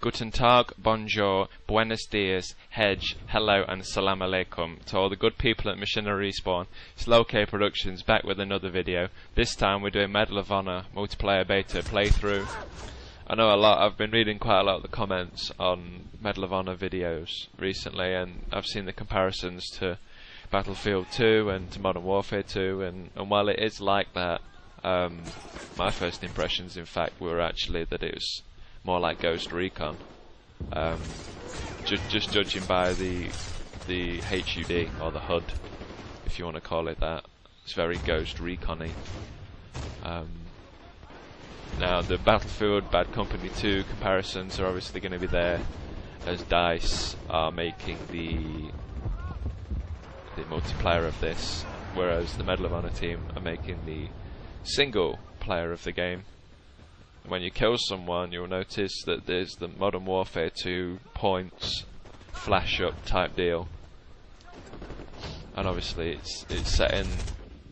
Guten Tag, bonjour, buenos dias, hedge, hello and salam alaikum to all the good people at Machinery Respawn. It's Lolkos Productions back with another video. This time we're doing Medal of Honor multiplayer beta playthrough. I know I've been reading quite a lot of the comments on Medal of Honor videos recently, and I've seen the comparisons to Battlefield 2 and to Modern Warfare 2, and while it is like that, my first impressions in fact were actually that it was more like Ghost Recon. Just judging by the HUD, or the HUD, if you want to call it that. It's very Ghost Recon-y. Now the Battlefield Bad Company 2 comparisons are obviously going to be there, as DICE are making the multiplayer of this, whereas the Medal of Honor team are making the single player of the game. When you kill someone, you'll notice that there's the Modern Warfare 2 points flash up type deal, and obviously it's set in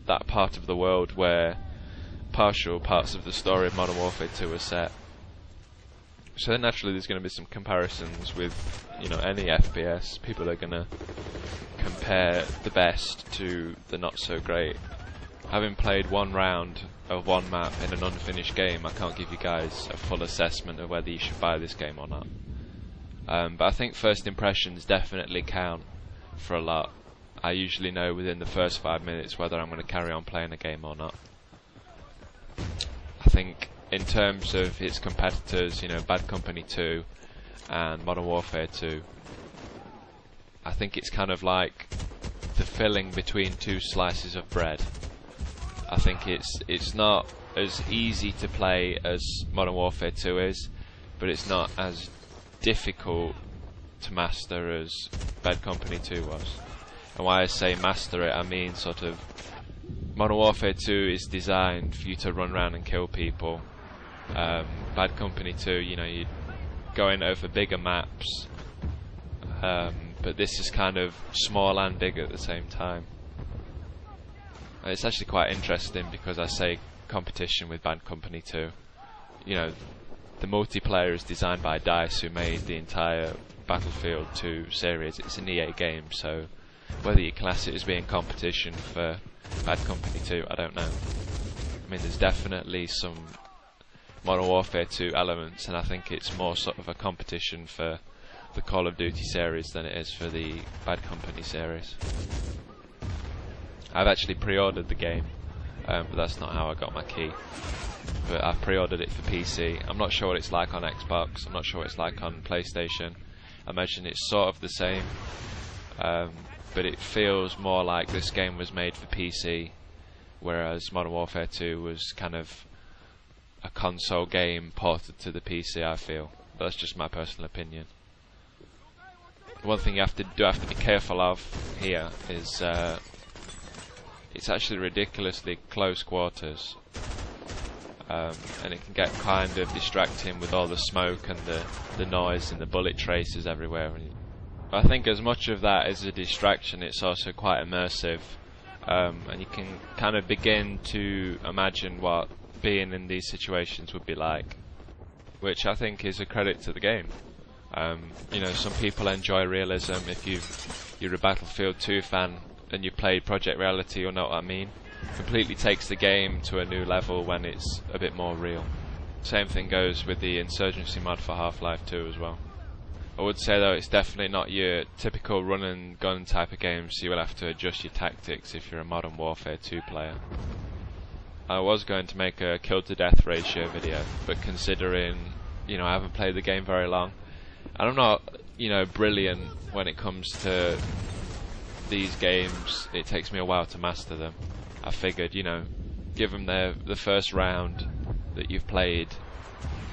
that part of the world where partial parts of the story of Modern Warfare 2 are set. So then naturally there's going to be some comparisons with, you know, any FPS. People are going to compare the best to the not so great. Having played one round of one map in an unfinished game, I can't give you guys a full assessment of whether you should buy this game or not. But I think first impressions definitely count for a lot. I usually know within the first 5 minutes whether I'm going to carry on playing a game or not. I think in terms of its competitors, you know, Bad Company 2 and Modern Warfare 2, I think it's kind of like the filling between two slices of bread. I think it's not as easy to play as Modern Warfare 2 is, but it's not as difficult to master as Bad Company 2 was. And why I say master it, I mean sort of Modern Warfare 2 is designed for you to run around and kill people. Bad Company 2, you know, you're going over bigger maps, but this is kind of small and big at the same time. It's actually quite interesting because I say competition with Bad Company 2. You know, the multiplayer is designed by DICE, who made the entire Battlefield 2 series. It's an EA game, so whether you class it as being competition for Bad Company 2, I don't know. I mean, there's definitely some Modern Warfare 2 elements, and I think it's more sort of a competition for the Call of Duty series than it is for the Bad Company series. I've actually pre-ordered the game, but that's not how I got my key. But I pre-ordered it for PC. I'm not sure what it's like on Xbox, I'm not sure what it's like on PlayStation. I imagine it's sort of the same, but it feels more like this game was made for PC, whereas Modern Warfare 2 was kind of a console game ported to the PC, I feel. But that's just my personal opinion. One thing you have to be careful of here is it's actually ridiculously close quarters, and it can get kind of distracting with all the smoke and the noise and the bullet traces everywhere. I think as much of that is a distraction, it's also quite immersive, and you can kind of begin to imagine what being in these situations would be like, which I think is a credit to the game. You know, some people enjoy realism. If you're a Battlefield 2 fan and you played Project Reality, you'll know what I mean. Completely takes the game to a new level when it's a bit more real. Same thing goes with the Insurgency mod for Half-Life 2 as well. I would say though, it's definitely not your typical run and gun type of game, so you will have to adjust your tactics if you're a Modern Warfare 2 player. I was going to make a kill to death ratio video, but considering, you know, I haven't played the game very long, and I'm not, you know, brilliant when it comes to these games, it takes me a while to master them. I figured, you know, give them the first round that you've played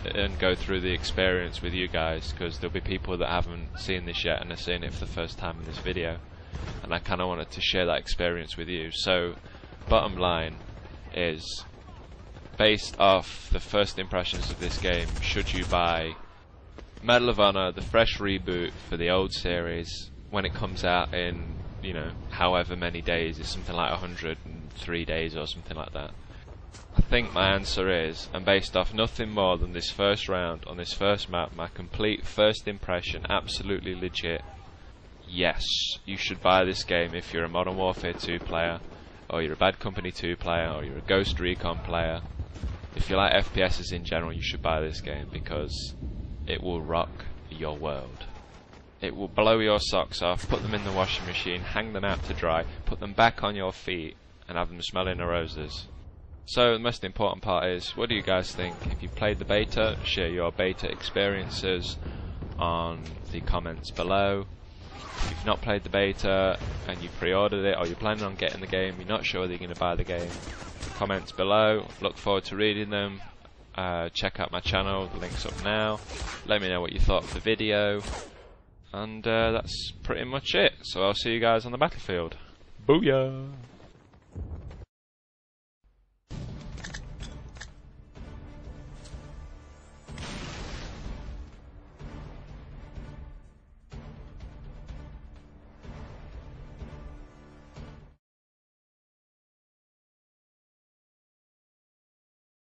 and go through the experience with you guys, because there'll be people that haven't seen this yet and are seeing it for the first time in this video, and I kind of wanted to share that experience with you. So bottom line is, based off the first impressions of this game, should you buy Medal of Honor, the fresh reboot for the old series, when it comes out in, you know, however many days? It's something like 103 days or something like that. I think my answer is, and based off nothing more than this first round on this first map, my complete first impression, absolutely legit, yes, you should buy this game if you're a Modern Warfare 2 player, or you're a Bad Company 2 player, or you're a Ghost Recon player. If you like FPSs in general, you should buy this game because it will rock your world. It will blow your socks off, put them in the washing machine, hang them out to dry, put them back on your feet, and have them smelling the roses. So the most important part is, what do you guys think? If you played the beta, share your beta experiences on the comments below. If you've not played the beta and you've pre-ordered it, or you're planning on getting the game, you're not sure whether you're going to buy the game, comments below. Look forward to reading them. Check out my channel, the link's up now. Let me know what you thought of the video. And that's pretty much it. So I'll see you guys on the battlefield. Booyah!